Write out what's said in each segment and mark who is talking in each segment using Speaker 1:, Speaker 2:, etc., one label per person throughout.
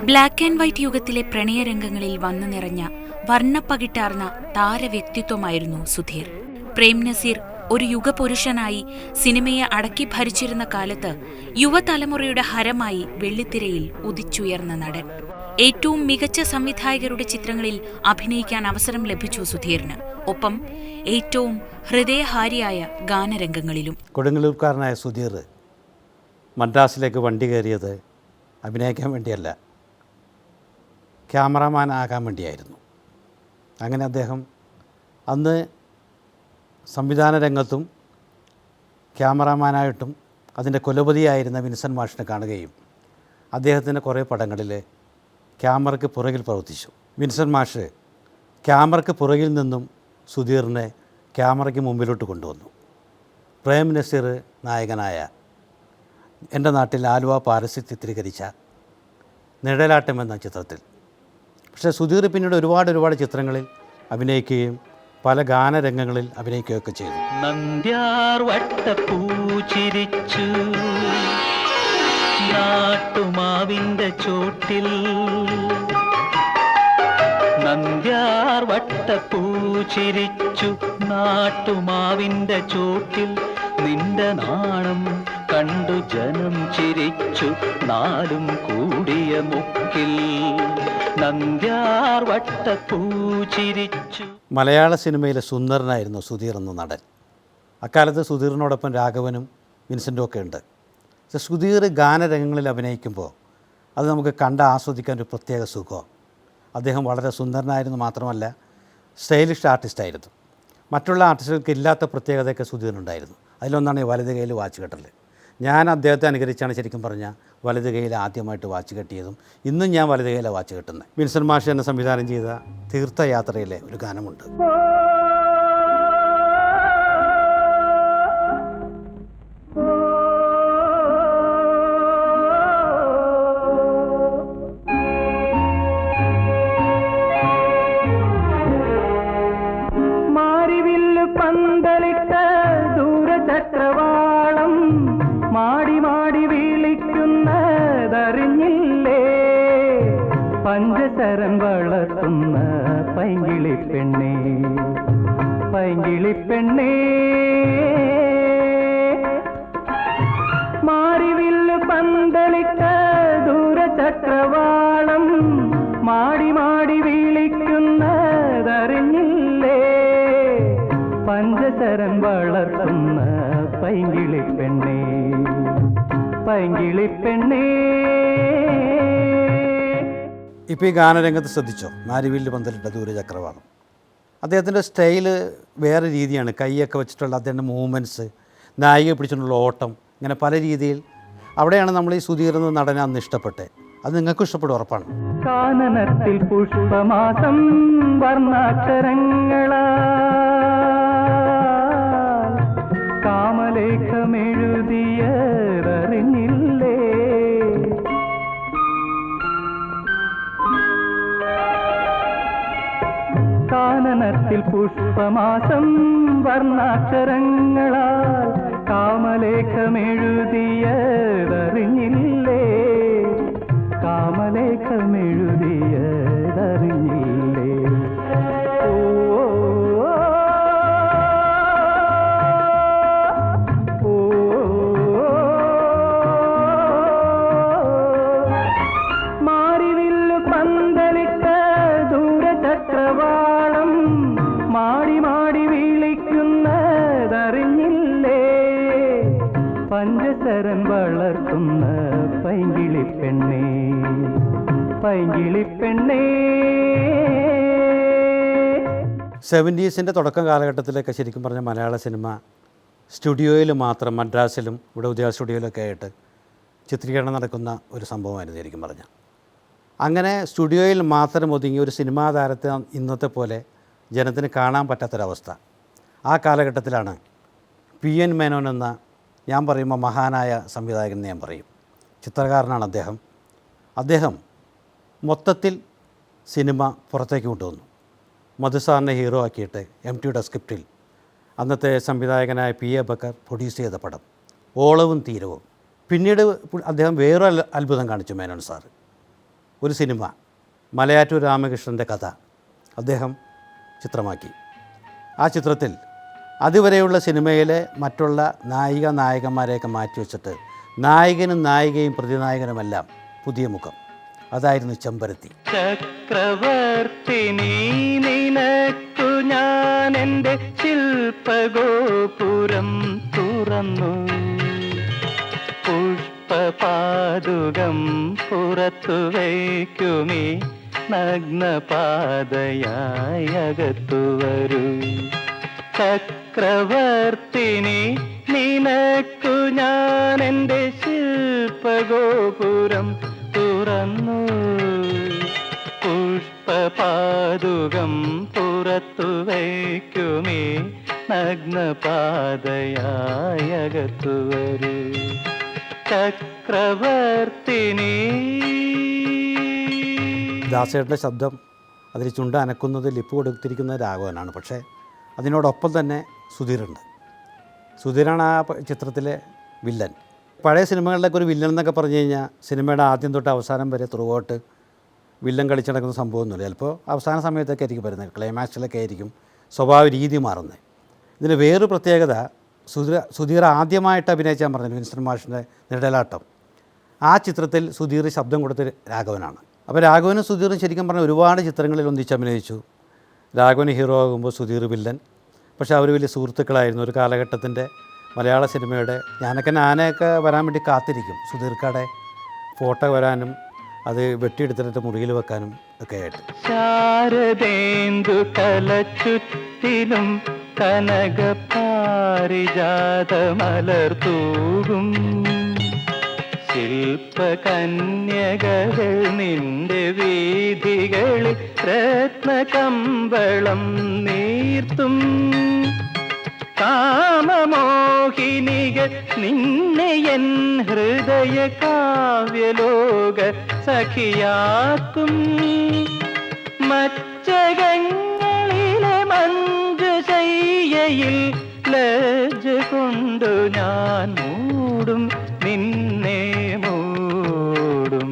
Speaker 1: Black and white യുഗത്തിലെ പ്രണയരംഗങ്ങളിൽ വന്നു നിറഞ്ഞ വർണ്ണപ്പകിട്ടാർന്ന താരവ്യക്തിത്വമായിരുന്നു സുധീർ. പ്രേം നസീർ ഒരു യുഗപുരുഷനായി സിനിമയെ അടക്കി ഭരിച്ചിരുന്ന കാലത്ത് യുവതലമുറയുടെ ഹരമായി വെള്ളിത്തിരയിൽ ഉദിച്ചുയർന്ന നടൻ. ഏറ്റവും മികച്ച സംവിധായകരുടെ ചിത്രങ്ങളിൽ അഭിനയിക്കാൻ അവസരം ലഭിച്ചു സുധീറിന്. ഒപ്പം ഏറ്റവും ഹൃദയഹാരിയായ ഗാനരംഗങ്ങളിലും.
Speaker 2: കൊടുങ്ങല്ലൂർക്കാരനായ സുധീർ മദ്രാസിലേക്ക് വണ്ടി കയറിയത് അഭിനയിക്കാൻ വേണ്ടിയല്ല, ക്യാമറാമാൻ ആകാൻ വേണ്ടിയായിരുന്നു. അങ്ങനെ അദ്ദേഹം അന്ന് സംവിധാന രംഗത്തും ക്യാമറാമാനായിട്ടും അതിൻ്റെ കുലപതിയായിരുന്ന വിൻസെൻ്റ് മാഷിനെ കാണുകയും അദ്ദേഹത്തിൻ്റെ കുറേ പടങ്ങളിൽ ക്യാമറയ്ക്ക് പുറകിൽ പ്രവർത്തിച്ചു. വിൻസെൻ്റ് മാഷ് ക്യാമറയ്ക്ക് പുറകിൽ നിന്നും സുധീറിനെ ക്യാമറയ്ക്ക് മുമ്പിലോട്ട് കൊണ്ടുവന്നു. പ്രേം നസീർ നായകനായ എൻ്റെ നാട്ടിൽ ആലുവ പാരസിൽ ചിത്രീകരിച്ച നിഴലാട്ടം എന്ന ചിത്രത്തിൽ. പക്ഷേ സുധീർ പിന്നീട് ഒരുപാട് ചിത്രങ്ങളിൽ അഭിനയിക്കുകയും പല ഗാനരംഗങ്ങളിൽ അഭിനയിക്കുകയൊക്കെ ചെയ്തു.
Speaker 3: നന്ദ്യാർ വട്ടപ്പൂച്ചിരിച്ചു നാട്ടുമാവിൻ്റെ ചോട്ടിൽ, നന്ദ്യാർ വട്ടപ്പൂച്ചിരിച്ചു നാട്ടുമാവിൻ്റെ ചോട്ടിൽ, നിന്റെ നാണം കണ്ടു ജനം ചിരിച്ചു നാലും കൂടിയ മുക്കിൽ, നന്ദ്യാർ വട്ടപ്പൂച്ചിരിച്ചു.
Speaker 2: മലയാള സിനിമയിലെ സുന്ദരനായിരുന്നു സുധീർ എന്ന നടൻ. അക്കാലത്ത് സുധീറിനോടൊപ്പം രാഘവനും വിൻസെൻറ്റും ഒക്കെ ഉണ്ട്. പക്ഷേ സുധീർ ഗാനരംഗങ്ങളിൽ അഭിനയിക്കുമ്പോൾ അത് നമുക്ക് കണ്ട് ആസ്വദിക്കാൻ ഒരു പ്രത്യേക സുഖം. അദ്ദേഹം വളരെ സുന്ദരനായിരുന്നു, മാത്രമല്ല സ്റ്റൈലിഷ് ആർട്ടിസ്റ്റായിരുന്നു. മറ്റുള്ള ആർട്ടിസ്റ്റുകൾക്ക് ഇല്ലാത്ത പ്രത്യേകതയൊക്കെ സുധീറിനുണ്ടായിരുന്നു. അതിലൊന്നാണ് ഈ വലത് കൈയിൽ വാച്ച് കെട്ടൽ. ഞാൻ അദ്ദേഹത്തെ അനുകരിച്ചാണ് ശരിക്കും പറഞ്ഞാൽ വലത് കൈയിൽ ആദ്യമായിട്ട് വാച്ച് കെട്ടിയതും. ഇന്നും ഞാൻ വലത് കൈയിലാണ് വാച്ച് കെട്ടുന്നത്. വിൻസെൻ്റ് മാഷ് എന്നെ സംവിധാനം ചെയ്ത തീർത്ഥയാത്രയിലെ ഒരു ഗാനമുണ്ട്.
Speaker 3: പഞ്ചശരൻ വളർത്തുന്ന പൈങ്കിളി പെണ്ണേ, പൈങ്കിളി പെണ്ണേ, മാറിവില്ല് പന്തലിട്ട ദൂരചക്രവാളം മാടി മാടി വിളിക്കുന്നതറിഞ്ഞില്ലേ, പഞ്ചശരൻ വളർത്തുന്ന പൈങ്കിളി പെണ്ണേ, പൈങ്കിളി പെണ്ണേ.
Speaker 2: ഇപ്പോൾ ഈ ഗാനരംഗത്ത് ശ്രദ്ധിച്ചോ, മാരിവില്ല് പന്തലിട്ട ദൂരചക്രവാളം. അദ്ദേഹത്തിൻ്റെ സ്റ്റൈല് വേറെ രീതിയാണ്. കൈയൊക്കെ വെച്ചിട്ടുള്ള അദ്ദേഹത്തിൻ്റെ മൂവ്മെൻറ്റ്സ്, നായികയെ പിടിച്ചിട്ടുള്ള ഓട്ടം, ഇങ്ങനെ പല രീതിയിൽ. അവിടെയാണ് നമ്മൾ ഈ സുധീർ എന്ന നടനെ അന്ന് ഇഷ്ടപ്പെട്ടത്. അത് നിങ്ങൾക്കും ഇഷ്ടപ്പെടും, ഉറപ്പാണ്.
Speaker 3: കാനനത്തിൽ പുഷ്പമാസം വർണ്ണാക്ഷരങ്ങളാ കാമലേഖമെഴുതിയറിഞ്ഞില്ലേ, കാനനത്തിൽ പുഷ്പമാസം വർണ്ണാക്ഷരങ്ങളാൽ കാമലേഖമെഴുതിയതറിഞ്ഞില്ലേ, കാമലേഖമെഴുതിയതറിഞ്ഞില്ലേ. മാറിവില്ലു പന്തലിട്ട ദൂരചക്രവാളം മാടി മാടി വിളിക്കുന്നതറിഞ്ഞില്ലേ, പഞ്ചശരൻ വളർത്തുന്ന പൈങ്കിളി പെണ്ണേ, പൈങ്കിളി പെണ്ണേ.
Speaker 2: 70s തുടക്കം കാലഘട്ടത്തിലൊക്കെ ശരിക്കും പറഞ്ഞ മലയാള സിനിമ സ്റ്റുഡിയോയിൽ മാത്രം, മദ്രാസിലും ഇവിടെ ഉദയ സ്റ്റുഡിയോയിലൊക്കെ ആയിട്ട് ചിത്രീകരണം നടക്കുന്ന ഒരു സംഭവമായിരുന്നു ശരിക്കും പറഞ്ഞാൽ. അങ്ങനെ സ്റ്റുഡിയോയിൽ മാത്രം ഒതുങ്ങി ഒരു സിനിമാ താരത്തെ ഇന്നത്തെ പോലെ ജനത്തിന് കാണാൻ പറ്റാത്തൊരവസ്ഥ. ആ കാലഘട്ടത്തിലാണ് PN മേനോൻ എന്ന, ഞാൻ പറയുമ്പോൾ മഹാനായ സംവിധായകൻ എന്ന് ഞാൻ പറയും, ചിത്രകാരനാണ് അദ്ദേഹം. അദ്ദേഹം മൊത്തത്തിൽ സിനിമ പുറത്തേക്ക് കൊണ്ടുവന്നു. മധുസാറിനെ ഹീറോ ആക്കിയിട്ട് MTയുടെ സ്ക്രിപ്റ്റിൽ അന്നത്തെ സംവിധായകനായ PA ബക്കർ പ്രൊഡ്യൂസ് ചെയ്ത പടം ഓളവും തീരവും. പിന്നീട് അദ്ദേഹം വേറൊരു അത്ഭുതം കാണിച്ചു മേനോൻ സാറ്. ഒരു സിനിമ മലയാറ്റൂർ രാമകൃഷ്ണൻ്റെ കഥ അദ്ദേഹം ചിത്രമാക്കി. ആ ചിത്രത്തിൽ അതുവരെയുള്ള സിനിമയിലെ മറ്റുള്ള നായികമാരെയൊക്കെ മാറ്റിവെച്ചിട്ട് നായകനും നായികയും പ്രതിനായകനുമെല്ലാം പുതിയ മുഖം. അതായിരുന്നു ചെമ്പരത്തി.
Speaker 3: ചക്രവർത്തിനി നിനക്കു ഞാൻ എൻ്റെ ശില്പഗോപുരം തുറന്നു, പുഷ്പപാദുകം പുറത്തു വയ്ക്കുമീ നഗ്നപാതയായി അകത്തു വരൂ. ചക്രവർത്തിനി നിനക്കു ഞാൻ എൻ്റെ ശില്പഗോപുരം തുറന്നു, പുഷ്പപാദുകം പുറത്തു വയ്ക്കുമേ നഗ്നപാതയായി അകത്തു വരൂ. ചക്രവർത്തിനി.
Speaker 2: ദാസേട്ടൻ്റെ ശബ്ദം അതിൽ ചുണ്ട അനക്കുന്നത് ലിപ്പ് കൊടുത്തിരിക്കുന്ന രാഘവനാണ്. പക്ഷേ അതിനോടൊപ്പം തന്നെ സുധീറുണ്ട്. സുധീറാണ് ആ ചിത്രത്തിലെ വില്ലൻ. പഴയ സിനിമകളിലൊക്കെ ഒരു വില്ലൻ എന്നൊക്കെ പറഞ്ഞു കഴിഞ്ഞാൽ സിനിമയുടെ ആദ്യം തൊട്ട് അവസാനം വരെ ത്രൂഔട്ട് വില്ലൻ കളിച്ച് നടക്കുന്ന സംഭവമൊന്നുമില്ല. ചിലപ്പോൾ അവസാന സമയത്തൊക്കെ ആയിരിക്കും വരുന്നത്, ക്ലൈമാക്സിലൊക്കെ ആയിരിക്കും സ്വഭാവ രീതി മാറുന്നത്. ഇതിന് വേറൊരു പ്രത്യേകത, സുധീർ ആദ്യമായിട്ട് അഭിനയിച്ചാൽ പറഞ്ഞത് വിൻസെൻ്റ് മാഷിൻ്റെ നിഴലാട്ടം. ആ ചിത്രത്തിൽ സുധീർ ശബ്ദം കൊടുത്ത് രാഘവനാണ്. അപ്പോൾ രാഘവനും സുധീറും ശരിക്കും പറഞ്ഞാൽ ഒരുപാട് ചിത്രങ്ങളിൽ ഒന്നിച്ച് അഭിനയിച്ചു. രാഘവന് ഹീറോ ആകുമ്പോൾ സുധീർ വില്ലൻ. പക്ഷേ അവർ വലിയ സുഹൃത്തുക്കളായിരുന്നു. ഒരു കാലഘട്ടത്തിൻ്റെ മലയാള സിനിമയുടെ ഞാനൊക്കെ വരാൻ വേണ്ടി കാത്തിരിക്കും, സുധീർക്കടെ ഫോട്ടോ വരാനും അത് വെട്ടിയെടുത്തിട്ട് മുറിയിൽ വെക്കാനും ഒക്കെ ആയിട്ട്.
Speaker 3: ശാരദേന്ദു കലച്ചുറ്റിലും കനക പാരിജാതമലർത്തൂകും ശില്പകന്യകൾ നിന്റെ വീഥികളിൽ രത്നകമ്പളം നീർത്തും. കാമമോഹിനികൾ നിന്നെ എൻ ഹൃദയ കാവ്യലോക സഖിയാക്കും. മച്ചകങ്ങളിലെ മഞ്ജുശയ്യയിൽ ലജ്ജ കൊണ്ടു ഞാൻ മൂടും, നിന്നെ മൂടും.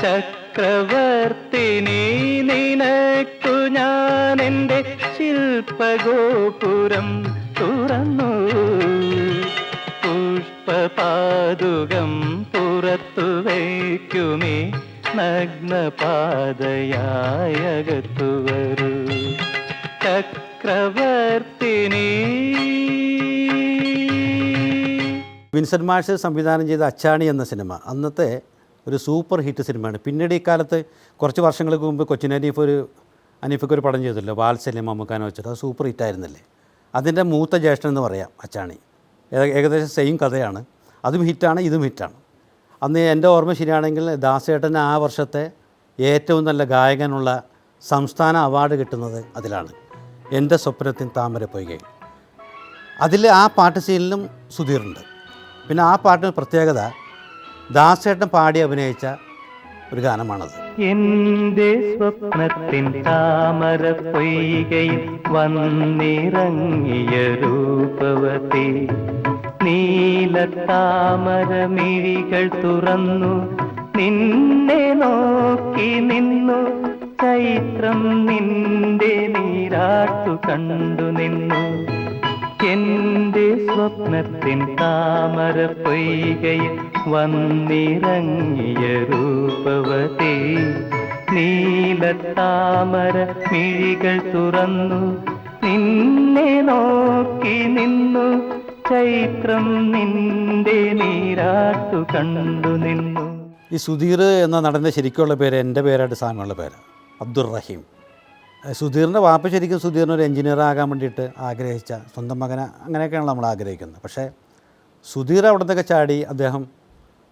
Speaker 3: ചക്രവർത്തിനി നിനക്കു ഞാൻ എൻ്റെ ശില്പഗോപുരം തുറന്നു, പുഷ്പപാദുകം പുറത്തു വയ്ക്കുമേ നഗ്നപാതയായി അകത്തു വരൂ. ചക്രവർത്തിനി.
Speaker 2: വിൻസെൻ്റ് മാഷ് സംവിധാനം ചെയ്ത അച്ചാണി എന്ന സിനിമ അന്നത്തെ ഒരു സൂപ്പർ ഹിറ്റ് സിനിമയാണ്. പിന്നീട് ഈ കാലത്ത് കുറച്ച് വർഷങ്ങൾക്ക് മുമ്പ് കൊച്ചിൻ അനീഫൊക്കെ ഒരു പടം ചെയ്തല്ലോ, വാത്സല്യം മമ്മൂക്കാനെ വെച്ചിട്ട്. അത് സൂപ്പർ ഹിറ്റായിരുന്നില്ലേ. അതിൻ്റെ മൂത്ത ജ്യേഷ്ഠൻ എന്ന് പറയാം അച്ചാണി. ഏകദേശം സെയിം കഥയാണ്. അതും ഹിറ്റാണ്, ഇതും ഹിറ്റാണ്. അന്ന് എൻ്റെ ഓർമ്മ ശരിയാണെങ്കിൽ ദാസേട്ടന് ആ വർഷത്തെ ഏറ്റവും നല്ല ഗായകനുള്ള സംസ്ഥാന അവാർഡ് കിട്ടുന്നത് അതിലാണ്, എൻ്റെ സ്വപ്നത്തിൻ താമര പൊയ്കയിൽ. അതിൽ ആ പാട്ട് സീനിലും സുധീറുണ്ട്. പിന്നെ ആ പാട്ടിന് പ്രത്യേകത ദാസേട്ടൻ പാടി അഭിനയിച്ച ഒരു ഗാനമാണത്.
Speaker 3: എന്റെ സ്വപ്നത്തിൻ താമര പൊയ്കയിൽ വന്നിറങ്ങിയ രൂപവതി, നീലത്താമര മിഴികൾ തുറന്നു നിന്നെ നോക്കി നിന്നു. ചൈത്രം നിന്റെ നീരാട്ടു കണ്ടു നിന്നു. എന്റെ സ്വപ്നത്തിൻ താമര പൊയ്കയിൽ വന്നിറങ്ങിയ രൂപവതി, നീലത്താമര മിഴികൾ തുറന്നു നിന്നെ നോക്കി നിന്നു. ചൈത്രം നിന്റെ നീരാട്ടു കണ്ടു നിന്നു.
Speaker 2: ഈ സുധീർ എന്ന നടൻ്റെ ശരിക്കുള്ള പേര് എൻ്റെ പേരായിട്ട് സാമ്യമുള്ള പേര് അബ്ദുറഹീം. സുധീറിൻ്റെ വാപ്പ ശരിക്കും സുധീറിന് ഒരു എഞ്ചിനീയർ ആകാൻ വേണ്ടിയിട്ട് ആഗ്രഹിച്ച സ്വന്തം മകനെ അങ്ങനെയൊക്കെയാണ് നമ്മൾ ആഗ്രഹിക്കുന്നത്. പക്ഷേ സുധീർ അവിടത്തൊക്കെ ചാടി അദ്ദേഹം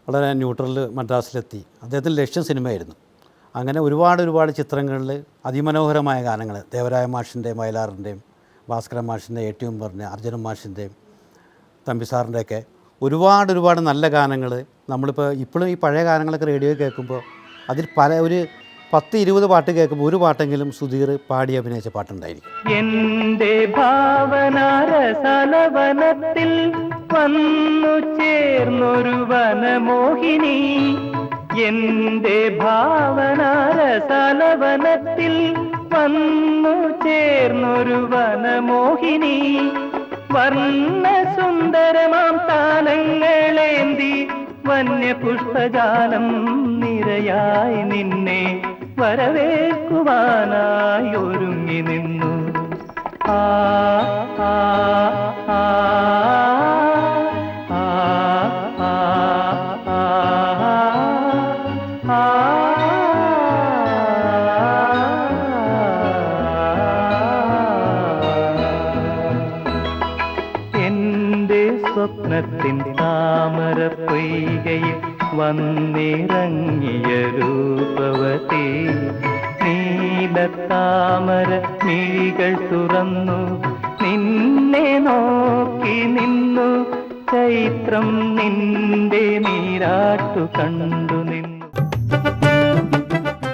Speaker 2: വളരെ ന്യൂട്രൽ മദ്രാസിലെത്തി. അദ്ദേഹത്തിൻ്റെ ലക്ഷ്യം സിനിമയായിരുന്നു. അങ്ങനെ ഒരുപാട് ചിത്രങ്ങളിൽ അതിമനോഹരമായ ഗാനങ്ങൾ ദേവരായ മാഷിൻ്റെയും വയലാറിൻ്റെയും ഭാസ്കരൻ മാഷിൻ്റെ AT ഉമ്മറിൻ്റെ അർജുനൻ മാഷിൻ്റെയും തമ്പിസാറിൻ്റെയൊക്കെ ഒരുപാട് നല്ല ഗാനങ്ങൾ നമ്മളിപ്പോൾ ഇപ്പോഴും ഈ പഴയ ഗാനങ്ങളൊക്കെ റേഡിയോ കേൾക്കുമ്പോൾ അതിൽ 10-20 പാട്ട് കേൾക്കുമ്പോൾ ഒരു പാട്ടെങ്കിലും സുധീർ പാടി അഭിനയിച്ച പാട്ടുണ്ടായിരിക്കും.
Speaker 3: എന്റെ ഭാവനാരസലവനത്തിൽ വന്നു ചേർന്നൊരു വനമോഹിനി, എന്റെ ഭാവനാരസലവനത്തിൽ വന്നു ചേർന്നൊരു വനമോഹിനി, വർണ്ണസുന്ദരമാം താലങ്ങളേന്തി വന്യപുഷ്പജാലം നിരയായി നിന്നെ വരവേൽക്കുവാനായി ഒരുങ്ങി നിന്നു. ആ ആ ആ ആ ആ ആ എന്റെ സ്വപ്നത്തിൻ താമര പൊയ്കയിൽ വന്നിറങ്ങിയ രൂപവതി, നീലത്താമര മിഴികൾ തുറന്നു നിന്നെ നോക്കി നിന്നു, ചൈത്രം നിന്റെ നീരാട്ടു കണ്ടു നിന്നു.